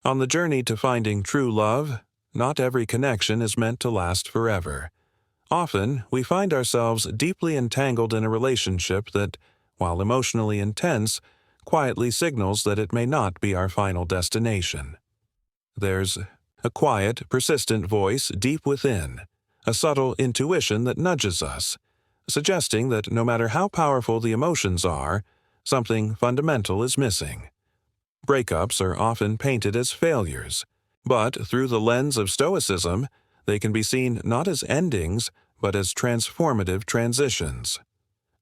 On the journey to finding true love, not every connection is meant to last forever. Often, we find ourselves deeply entangled in a relationship that, while emotionally intense, quietly signals that it may not be our final destination. There's a quiet, persistent voice deep within, a subtle intuition that nudges us, suggesting that no matter how powerful the emotions are, something fundamental is missing. Breakups are often painted as failures, but through the lens of Stoicism, they can be seen not as endings, but as transformative transitions.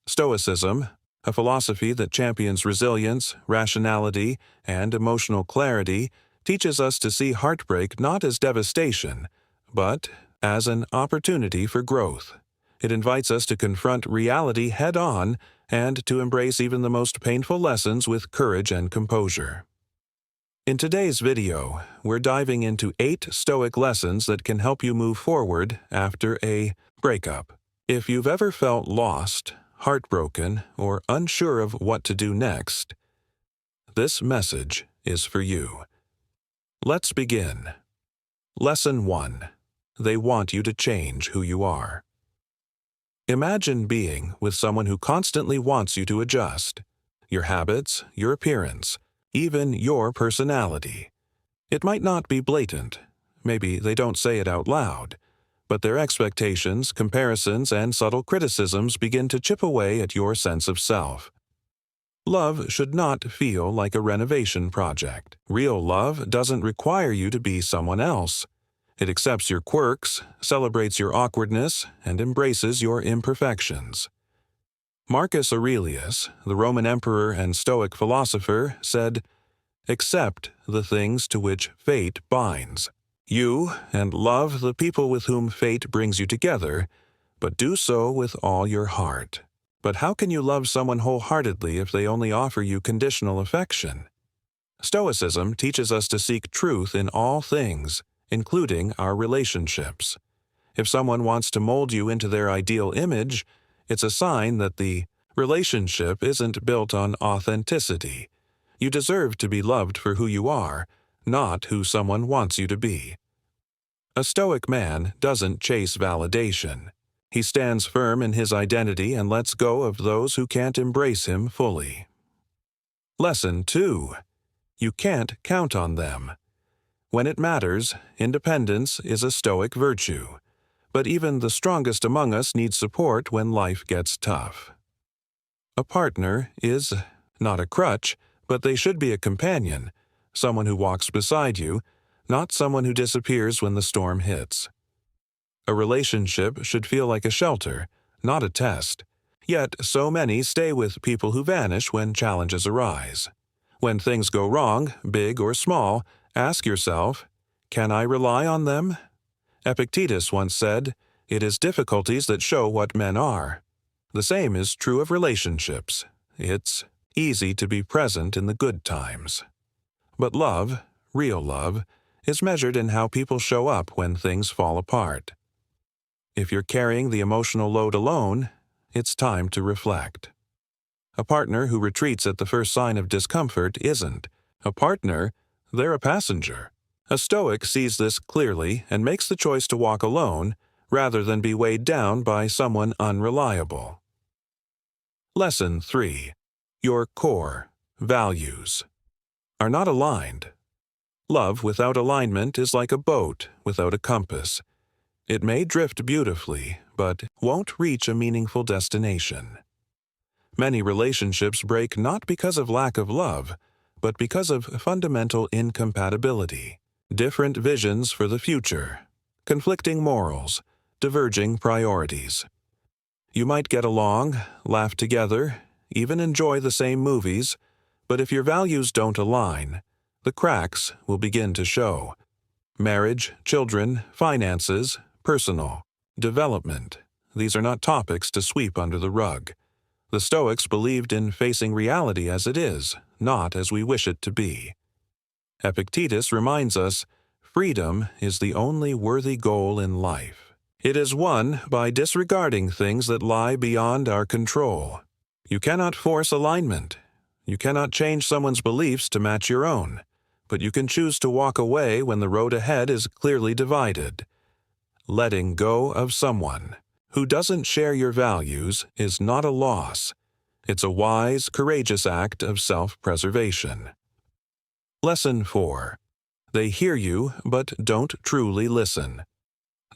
Stoicism, a philosophy that champions resilience, rationality, and emotional clarity, teaches us to see heartbreak not as devastation, but as an opportunity for growth. It invites us to confront reality head-on and to embrace even the most painful lessons with courage and composure. In today's video, we're diving into 8 Stoic lessons that can help you move forward after a breakup. If you've ever felt lost, heartbroken, or unsure of what to do next, this message is for you. Let's begin. Lesson 1. They want you to change who you are. Imagine being with someone who constantly wants you to adjust. Your habits, your appearance, even your personality. It might not be blatant. Maybe they don't say it out loud. But their expectations, comparisons, and subtle criticisms begin to chip away at your sense of self. Love should not feel like a renovation project. Real love doesn't require you to be someone else. It accepts your quirks, celebrates your awkwardness, and embraces your imperfections. Marcus Aurelius, the Roman emperor and Stoic philosopher, said, "Accept the things to which fate binds. You and love the people with whom fate brings you together, but do so with all your heart." But how can you love someone wholeheartedly if they only offer you conditional affection? Stoicism teaches us to seek truth in all things, including our relationships. If someone wants to mold you into their ideal image, it's a sign that the relationship isn't built on authenticity. You deserve to be loved for who you are, not who someone wants you to be. A Stoic man doesn't chase validation. He stands firm in his identity and lets go of those who can't embrace him fully. Lesson 2. You can't count on them. When it matters, independence is a Stoic virtue. But even the strongest among us need support when life gets tough. A partner is not a crutch, but they should be a companion, someone who walks beside you, not someone who disappears when the storm hits. A relationship should feel like a shelter, not a test. Yet so many stay with people who vanish when challenges arise. When things go wrong, big or small, ask yourself, can I rely on them? Epictetus once said, "It is difficulties that show what men are." The same is true of relationships. It's easy to be present in the good times. But love, real love, is measured in how people show up when things fall apart. If you're carrying the emotional load alone, it's time to reflect. A partner who retreats at the first sign of discomfort isn't a partner, they're a passenger. A Stoic sees this clearly and makes the choice to walk alone rather than be weighed down by someone unreliable. Lesson 3. Your core values are not aligned. Love without alignment is like a boat without a compass. It may drift beautifully, but won't reach a meaningful destination. Many relationships break not because of lack of love, but because of fundamental incompatibility. Different visions for the future, conflicting morals, diverging priorities. You might get along, laugh together, even enjoy the same movies, but if your values don't align, the cracks will begin to show. Marriage, children, finances, personal development. These are not topics to sweep under the rug. The Stoics believed in facing reality as it is, not as we wish it to be. Epictetus reminds us, freedom is the only worthy goal in life. It is won by disregarding things that lie beyond our control. You cannot force alignment. You cannot change someone's beliefs to match your own. but you can choose to walk away when the road ahead is clearly divided. Letting go of someone who doesn't share your values is not a loss. It's a wise, courageous act of self-preservation. Lesson 4. They hear you, but don't truly listen.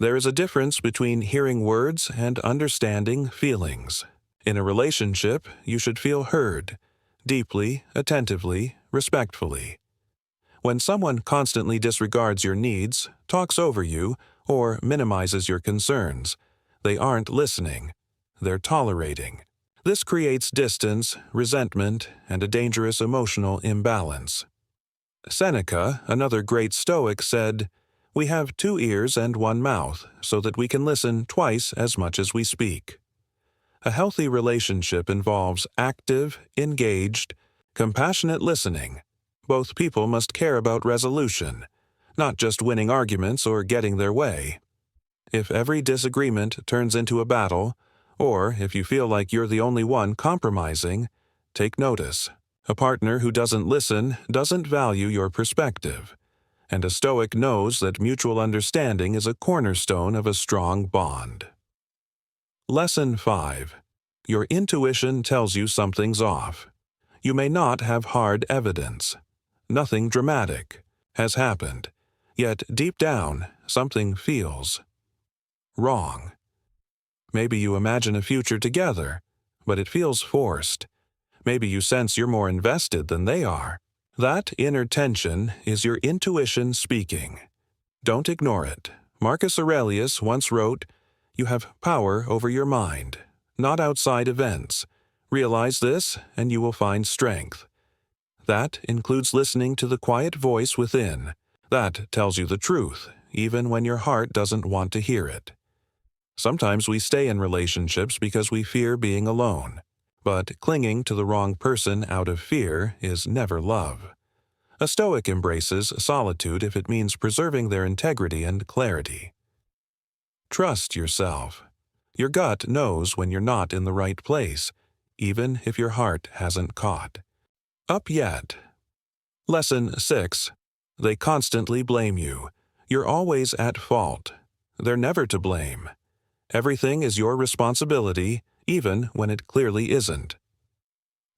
There is a difference between hearing words and understanding feelings. In a relationship, you should feel heard, deeply, attentively, respectfully. When someone constantly disregards your needs, talks over you, or minimizes your concerns, they aren't listening. They're tolerating. This creates distance, resentment, and a dangerous emotional imbalance. Seneca, another great Stoic, said, "We have 2 ears and 1 mouth, so that we can listen twice as much as we speak." A healthy relationship involves active, engaged, compassionate listening. Both people must care about resolution, not just winning arguments or getting their way. If every disagreement turns into a battle, or if you feel like you're the only one compromising, take notice. A partner who doesn't listen doesn't value your perspective, and a Stoic knows that mutual understanding is a cornerstone of a strong bond. Lesson 5. Your intuition tells you something's off. You may not have hard evidence. Nothing dramatic has happened, yet deep down, something feels wrong. Maybe you imagine a future together, but it feels forced. Maybe you sense you're more invested than they are. That inner tension is your intuition speaking. Don't ignore it. Marcus Aurelius once wrote, "You have power over your mind, not outside events. Realize this, and you will find strength." That includes listening to the quiet voice within. That tells you the truth, even when your heart doesn't want to hear it. Sometimes we stay in relationships because we fear being alone. But clinging to the wrong person out of fear is never love. A Stoic embraces solitude if it means preserving their integrity and clarity. Trust yourself. Your gut knows when you're not in the right place, even if your heart hasn't caught. Up yet. Lesson 6. They constantly blame you. You're always at fault. They're never to blame. Everything is your responsibility, even when it clearly isn't.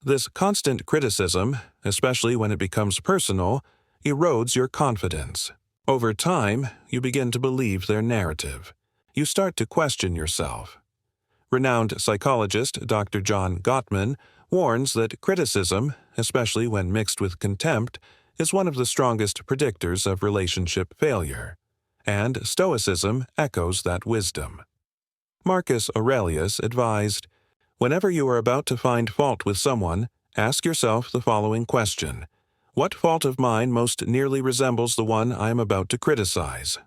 This constant criticism, especially when it becomes personal, erodes your confidence. Over time, you begin to believe their narrative. You start to question yourself. Renowned psychologist Dr. John Gottman warns that criticism, especially when mixed with contempt, is one of the strongest predictors of relationship failure. And Stoicism echoes that wisdom. Marcus Aurelius advised, "Whenever you are about to find fault with someone, ask yourself the following question: what fault of mine most nearly resembles the one I am about to criticize?"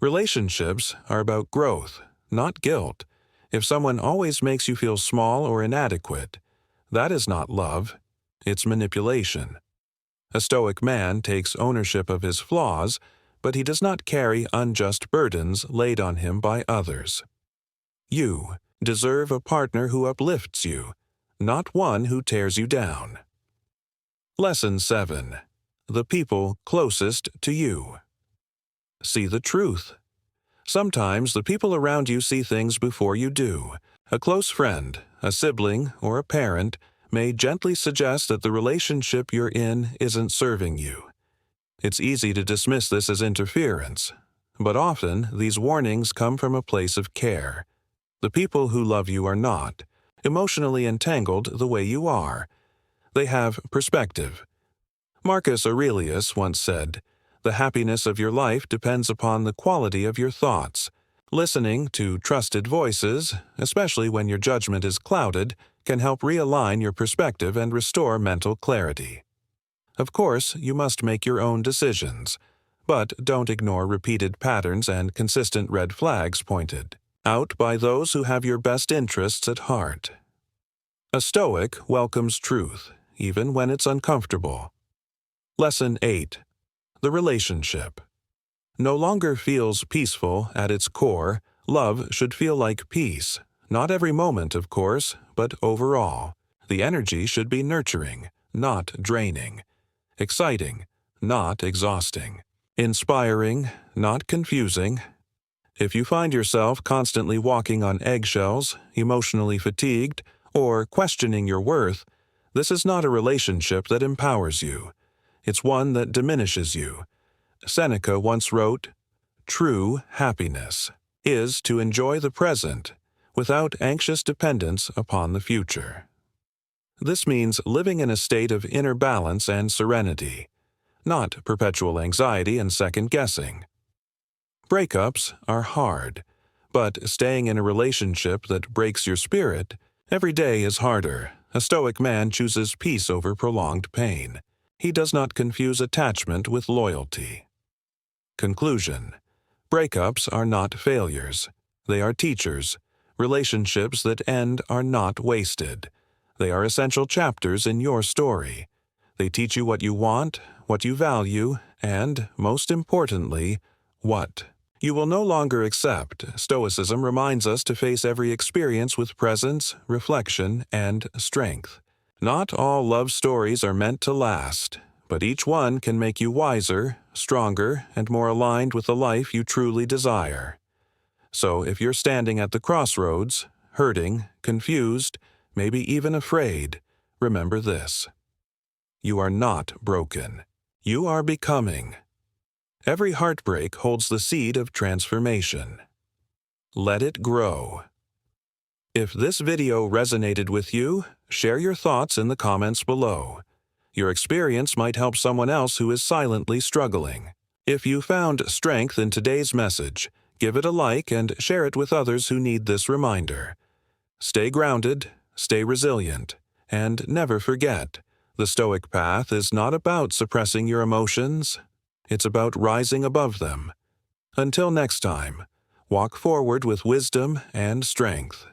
Relationships are about growth, not guilt. If someone always makes you feel small or inadequate, that is not love, it's manipulation. A Stoic man takes ownership of his flaws, but he does not carry unjust burdens laid on him by others. You deserve a partner who uplifts you, not one who tears you down. Lesson 7. The people closest to you. See the truth. Sometimes the people around you see things before you do. A close friend, a sibling, or a parent may gently suggest that the relationship you're in isn't serving you. It's easy to dismiss this as interference, but often these warnings come from a place of care. The people who love you are not emotionally entangled the way you are. They have perspective. Marcus Aurelius once said, "The happiness of your life depends upon the quality of your thoughts." Listening to trusted voices, especially when your judgment is clouded, can help realign your perspective and restore mental clarity. Of course, you must make your own decisions, but don't ignore repeated patterns and consistent red flags pointed out by those who have your best interests at heart. A Stoic welcomes truth, even when it's uncomfortable. Lesson 8. The relationship. No longer feels peaceful at its core. Love should feel like peace. Not every moment, of course, but overall. The energy should be nurturing, not draining. Exciting, not exhausting. Inspiring, not confusing. If you find yourself constantly walking on eggshells, emotionally fatigued, or questioning your worth, this is not a relationship that empowers you. It's one that diminishes you. Seneca once wrote, "True happiness is to enjoy the present without anxious dependence upon the future." This means living in a state of inner balance and serenity, not perpetual anxiety and second-guessing. Breakups are hard, but staying in a relationship that breaks your spirit every day is harder. A Stoic man chooses peace over prolonged pain. He does not confuse attachment with loyalty. Conclusion: breakups are not failures. They are teachers. Relationships that end are not wasted. They are essential chapters in your story. They teach you what you want, what you value, and, most importantly, what you will no longer accept. Stoicism reminds us to face every experience with presence, reflection, and strength. Not all love stories are meant to last, but each one can make you wiser, stronger, and more aligned with the life you truly desire. So if you're standing at the crossroads, hurting, confused, maybe even afraid, remember this: you are not broken. You are becoming. Every heartbreak holds the seed of transformation. Let it grow. If this video resonated with you, share your thoughts in the comments below. Your experience might help someone else who is silently struggling. If you found strength in today's message, give it a like and share it with others who need this reminder. Stay grounded, stay resilient, and never forget, the Stoic path is not about suppressing your emotions. It's about rising above them. Until next time, walk forward with wisdom and strength.